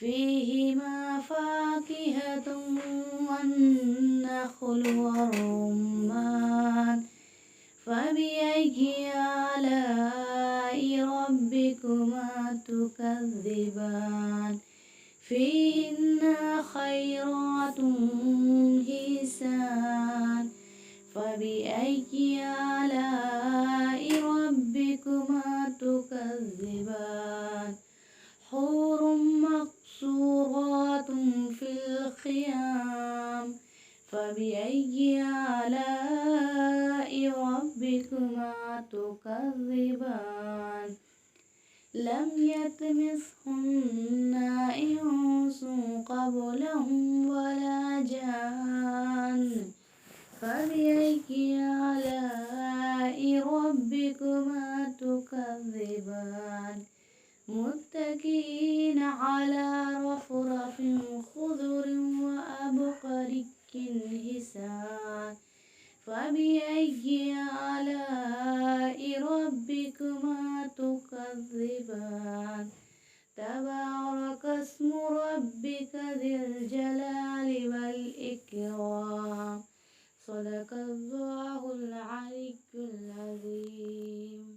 فيهما فاكهة والنخل والرمان فبأي آلاء ربكما تكذبان فيهن خيرات حسان فبأي آلاء ربكما تكذبان حور مقصورات في الخيام فبأي آلاء ربكما تكذبان لم يطمثهن إنس قبلهم ولا جان فبأي آلاء ربكما تكذبان متكئين على رفرف خضر وأبقر حسان فبأي آلاء ربكما تكذبان تبارك اسم ربك ذي الجلال والإكرام صدق الله العلي العظيم.